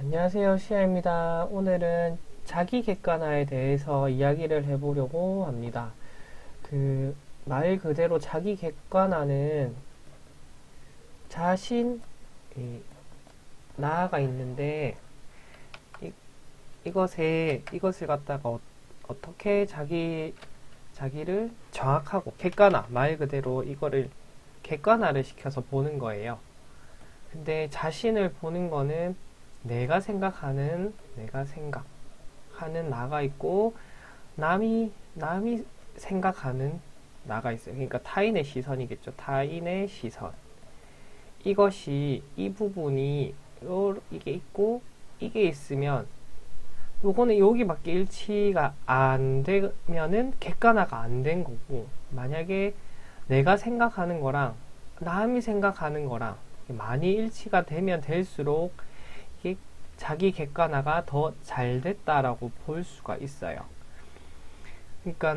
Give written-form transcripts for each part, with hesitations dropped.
안녕하세요, 시아입니다. 오늘은 자기 객관화에 대해서 이야기를 해보려고 합니다. 말 그대로 자기 객관화는 자신, 나가 있는데, 이것을 갖다가 어떻게 자기를 정확하고 객관화, 말 그대로 이거를 객관화를 시켜서 보는 거예요. 근데 자신을 보는 거는 내가 생각하는 나가 있고 남이 생각하는 나가 있어요. 그러니까 타인의 시선이겠죠. 타인의 시선. 이 부분이 이게 있고 이게 있으면 요거는 여기밖에 일치가 안 되면은 객관화가 안 된 거고, 만약에 내가 생각하는 거랑 남이 생각하는 거랑 많이 일치가 되면 될수록 이게 자기 객관화가 더 잘 됐다라고 볼 수가 있어요. 그러니까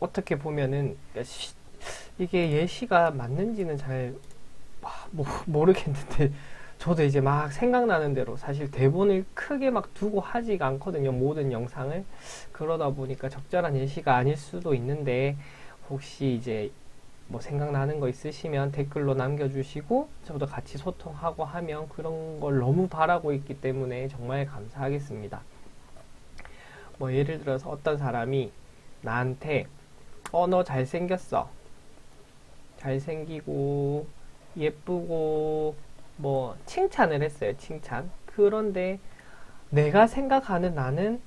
어떻게 보면은 이게 예시가 맞는지는 잘 모르겠는데, 저도 이제 막 생각나는 대로 사실 대본을 크게 막 두고 하지가 않거든요, 모든 영상을. 그러다 보니까 적절한 예시가 아닐 수도 있는데, 혹시 이제 뭐 생각나는 거 있으시면 댓글로 남겨주시고 저도 같이 소통하고 하면, 그런 걸 너무 바라고 있기 때문에 정말 감사하겠습니다. 뭐 예를 들어서 어떤 사람이 나한테 너 잘생겼어, 잘생기고 예쁘고 뭐 칭찬을 했어요. 칭찬. 그런데 내가 생각하는 나는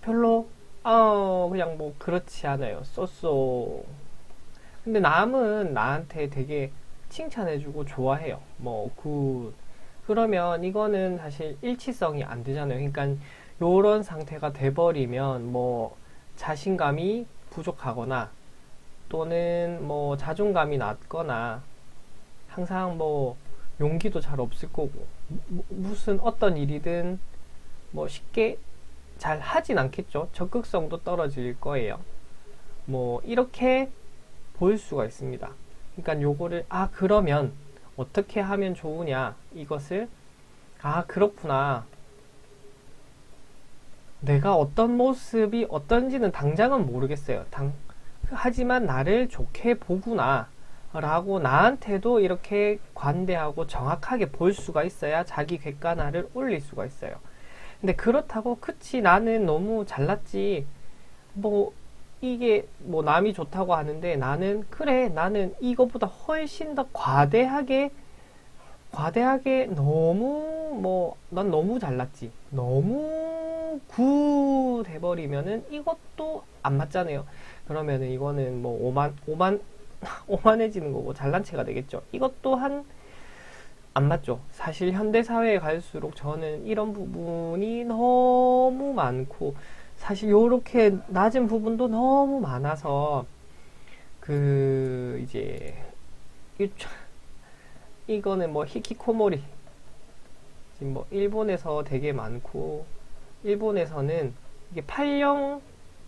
별로 그냥 뭐 그렇지 않아요. 쏘쏘. 근데 남은 나한테 되게 칭찬해주고 좋아해요. 그러면 이거는 사실 일치성이 안 되잖아요. 그러니까 요런 상태가 돼버리면 뭐 자신감이 부족하거나, 또는 뭐 자존감이 낮거나, 항상 뭐 용기도 잘 없을 거고, 무슨 어떤 일이든 뭐 쉽게 잘 하진 않겠죠. 적극성도 떨어질 거예요. 뭐 이렇게 볼 수가 있습니다. 그러니까 요거를 그러면 어떻게 하면 좋으냐, 이것을 그렇구나, 내가 어떤 모습이 어떤지는 당장은 모르겠어요. 하지만 나를 좋게 보구나 라고 나한테도 이렇게 관대하고 정확하게 볼 수가 있어야 자기 객관화를 올릴 수가 있어요. 근데 그렇다고 그치 나는 너무 잘났지, 뭐 이게 뭐 남이 좋다고 하는데 나는 그래 나는 이거보다 훨씬 더 과대하게 너무 뭐 난 너무 잘났지, 너무 굿 해버리면은 이것도 안 맞잖아요. 그러면은 이거는 뭐 오만해지는 거고 잘난 체가 되겠죠. 이것 또한 안 맞죠. 사실 현대사회에 갈수록 저는 이런 부분이 너무 많고, 사실 요렇게 낮은 부분도 너무 많아서, 이제 이거는 뭐 히키코모리, 지금 뭐 일본에서 되게 많고, 일본에서는 이게 8형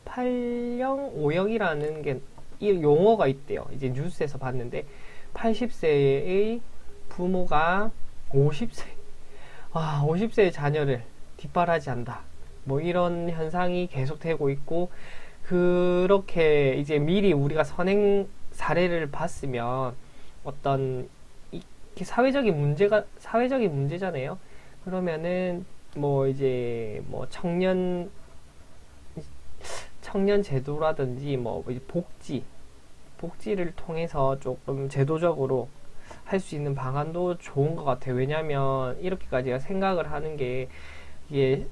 5형이라는 게 이 용어가 있대요. 이제 뉴스에서 봤는데, 80세의 부모가 50세의 자녀를 뒷바라지한다, 뭐 이런 현상이 계속되고 있고, 그렇게 이제 미리 우리가 선행 사례를 봤으면 어떤 이렇게 사회적인 문제잖아요. 그러면은 뭐 이제 뭐 청년 제도라든지 뭐 이제 복지를 통해서 조금 제도적으로 할 수 있는 방안도 좋은 것 같아요. 왜냐면 이렇게까지 생각을 하는 게, 이게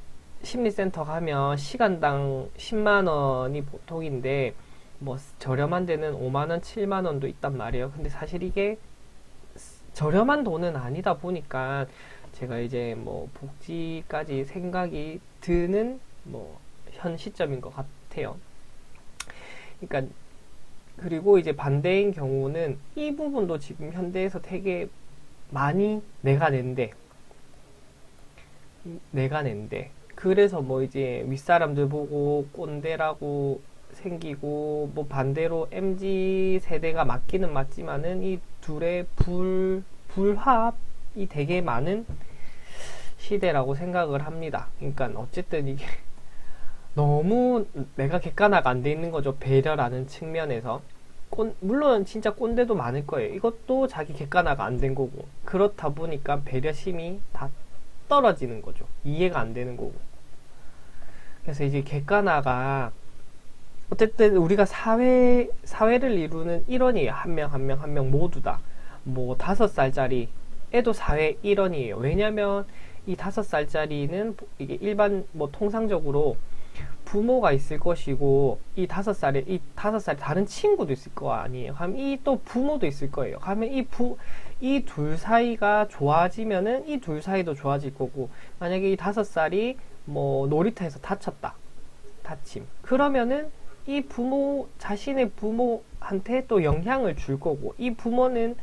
심리센터 가면 시간당 10만 원이 보통인데, 뭐 저렴한 데는 5만 원, 7만 원도 있단 말이에요. 근데 사실 이게 저렴한 돈은 아니다 보니까 제가 이제 뭐 복지까지 생각이 드는 뭐 현 시점인 것 같아요. 그러니까 그리고 이제 반대인 경우는 이 부분도 지금 현대에서 되게 많이 내가 낸대. 그래서 뭐 이제 윗사람들 보고 꼰대라고 생기고, 뭐 반대로 MZ 세대가 맞기는 맞지만은 이 둘의 불합이 되게 많은 시대라고 생각을 합니다. 그러니까 어쨌든 이게 너무 내가 객관화가 안 돼 있는 거죠. 배려라는 측면에서. 물론 진짜 꼰대도 많을 거예요. 이것도 자기 객관화가 안 된 거고. 그렇다 보니까 배려심이 다 떨어지는 거죠. 이해가 안 되는 거고. 그래서 이제 객관화가 어쨌든 우리가 사회를 이루는 일원이에요. 한 명 한 명 한 명 모두 다. 뭐 5살짜리 애도 사회 일원이에요. 왜냐면 이 5살짜리는 이게 일반 뭐 통상적으로 부모가 있을 것이고 이 5살에 다른 친구도 있을 거 아니에요. 그럼 이 또 부모도 있을 거예요. 그러면 이 둘 사이가 좋아지면은 이 둘 사이도 좋아질 거고, 만약에 이 5살이 뭐 놀이터에서 다침. 그러면은 이 자신의 부모한테 또 영향을 줄 거고, 이 부모는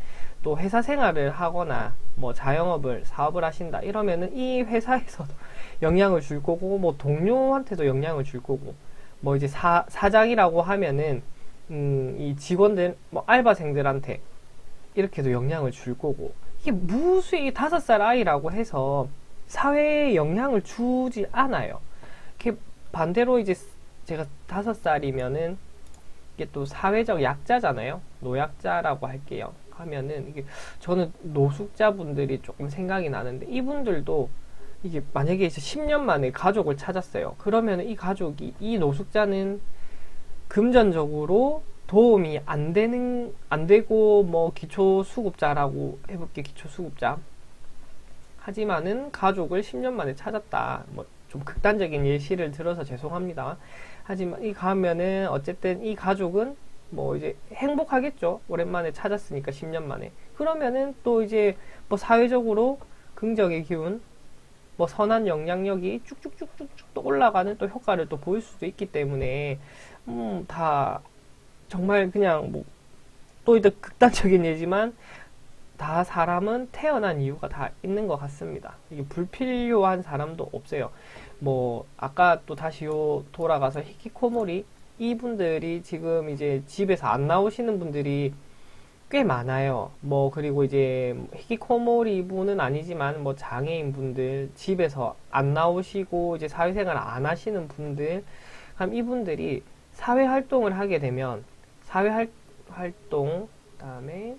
또 회사 생활을 하거나 뭐 사업을 하신다 이러면은 이 회사에서도 영향을 줄 거고, 뭐 동료한테도 영향을 줄 거고, 뭐 이제 사장이라고 하면은 이 직원들 뭐 알바생들한테 이렇게도 영향을 줄 거고, 이게 무수히 이 5살 아이라고 해서 사회에 영향을 주지 않아요. 이렇게 반대로 이제 제가 5살이면은 이게 또 사회적 약자잖아요. 노약자라고 할게요. 하면은 이게 저는 노숙자분들이 조금 생각이 나는데, 이분들도 이게 만약에 이제 10년 만에 가족을 찾았어요. 그러면 이 노숙자는 금전적으로 도움이 안 되고, 뭐 기초수급자라고 해볼게. 기초수급자. 하지만은 가족을 10년 만에 찾았다. 뭐 좀 극단적인 예시를 들어서 죄송합니다. 하지만 가면은 어쨌든 이 가족은 뭐 이제 행복하겠죠. 오랜만에 찾았으니까 10년 만에. 그러면은 또 이제 뭐 사회적으로 긍정의 기운, 뭐 선한 영향력이 쭉쭉쭉쭉쭉 또 올라가는 또 효과를 또 보일 수도 있기 때문에 다 정말 그냥 뭐 또 이제 극단적인 예지만 다 사람은 태어난 이유가 다 있는 것 같습니다. 이게 불필요한 사람도 없어요. 뭐 아까 또 다시 돌아가서 히키코모리, 이분들이 지금 이제 집에서 안 나오시는 분들이 꽤 많아요. 뭐 그리고 이제 히키코모리 분은 아니지만 뭐 장애인 분들, 집에서 안 나오시고 이제 사회생활 안 하시는 분들, 그럼 이분들이 사회 활동을 하게 되면 활동 그다음에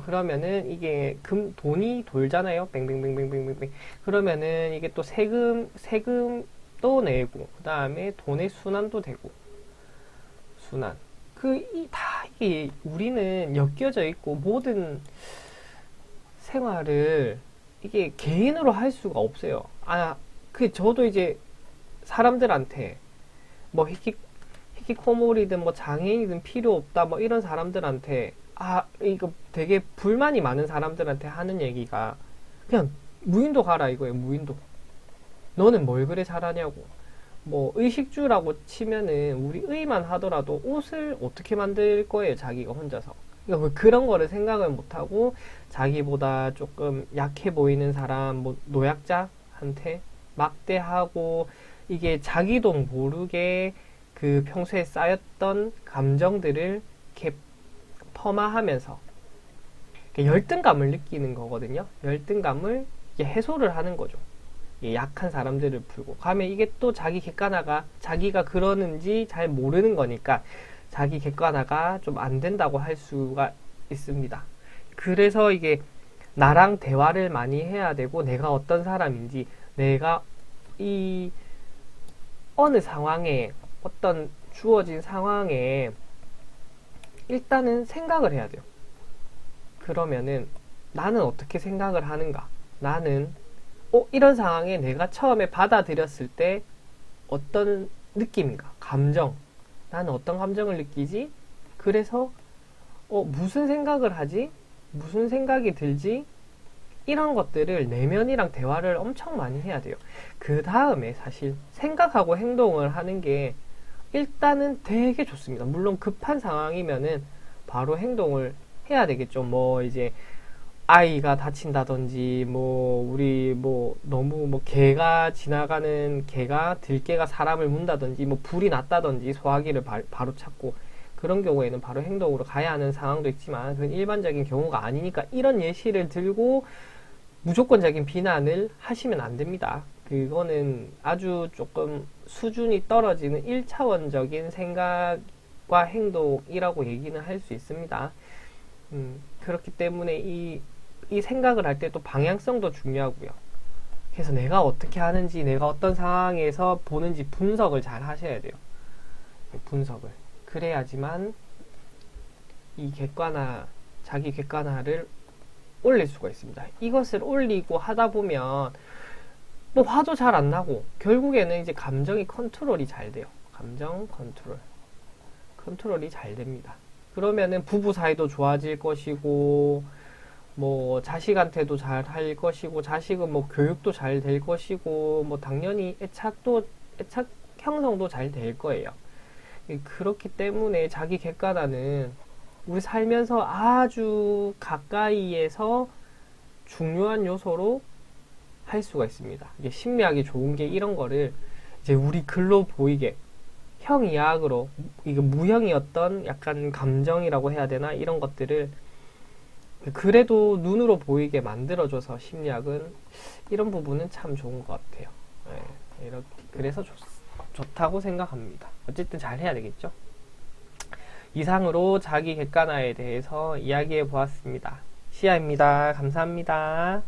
그러면은 이게 돈이 돌잖아요. 뱅뱅뱅뱅뱅뱅뱅. 그러면은 이게 또 세금도 내고, 그 다음에 돈의 순환도 되고, 순환. 이게 우리는 엮여져 있고, 모든 생활을 이게 개인으로 할 수가 없어요. 저도 이제 사람들한테, 뭐 히키코모리든 뭐 장애인이든 필요 없다, 뭐 이런 사람들한테, 이거 되게 불만이 많은 사람들한테 하는 얘기가 그냥 무인도 가라 이거예요. 무인도. 너는 뭘 그래 잘하냐고. 뭐 의식주라고 치면은 우리 의만 하더라도 옷을 어떻게 만들 거예요. 자기가 혼자서. 그러니까 그런 거를 생각을 못하고 자기보다 조금 약해 보이는 사람, 뭐 노약자한테 막대하고, 이게 자기도 모르게 그 평소에 쌓였던 감정들을 이렇게 폄하하면서 열등감을 느끼는 거거든요. 열등감을 해소를 하는 거죠. 약한 사람들을 풀고 가면 이게 또 자기 객관화가, 자기가 그러는지 잘 모르는 거니까 자기 객관화가 좀 안 된다고 할 수가 있습니다. 그래서 이게 나랑 대화를 많이 해야 되고, 내가 어떤 사람인지, 내가 이 어느 상황에, 어떤 주어진 상황에 일단은 생각을 해야 돼요. 그러면은 나는 어떻게 생각을 하는가? 나는 이런 상황에 내가 처음에 받아들였을 때 어떤 느낌인가? 감정. 나는 어떤 감정을 느끼지? 그래서 무슨 생각을 하지? 무슨 생각이 들지? 이런 것들을 내면이랑 대화를 엄청 많이 해야 돼요. 그 다음에 사실 생각하고 행동을 하는 게 일단은 되게 좋습니다. 물론 급한 상황이면은 바로 행동을 해야 되겠죠. 뭐 이제 아이가 다친다든지, 뭐 우리 뭐 너무 뭐 개가 들개가 사람을 문다든지, 뭐 불이 났다든지 소화기를 바로 찾고, 그런 경우에는 바로 행동으로 가야 하는 상황도 있지만 그건 일반적인 경우가 아니니까 이런 예시를 들고 무조건적인 비난을 하시면 안 됩니다. 그거는 아주 조금 수준이 떨어지는 1차원적인 생각과 행동이라고 얘기는 할 수 있습니다. 그렇기 때문에 이 생각을 할 때 또 방향성도 중요하고요. 그래서 내가 어떻게 하는지, 내가 어떤 상황에서 보는지 분석을 잘 하셔야 돼요. 분석을. 그래야지만 이 객관화, 자기 객관화를 올릴 수가 있습니다. 이것을 올리고 하다 보면 뭐 화도 잘 안 나고 결국에는 이제 감정이 컨트롤이 잘 돼요. 감정 컨트롤이 잘 됩니다. 그러면은 부부 사이도 좋아질 것이고, 뭐 자식한테도 잘 할 것이고, 자식은 뭐 교육도 잘 될 것이고, 뭐 당연히 애착 형성도 잘 될 거예요. 그렇기 때문에 자기 객관화는 우리 살면서 아주 가까이에서 중요한 요소로 할 수가 있습니다. 이게 심리학이 좋은 게 이런 거를 이제 우리 글로 보이게 형이야학으로, 이게 무형이었던 약간 감정이라고 해야 되나, 이런 것들을 그래도 눈으로 보이게 만들어줘서 심리학은 이런 부분은 참 좋은 것 같아요. 네, 그래서 좋다고 생각합니다. 어쨌든 잘 해야 되겠죠. 이상으로 자기 객관화에 대해서 이야기해 보았습니다. 시아입니다. 감사합니다.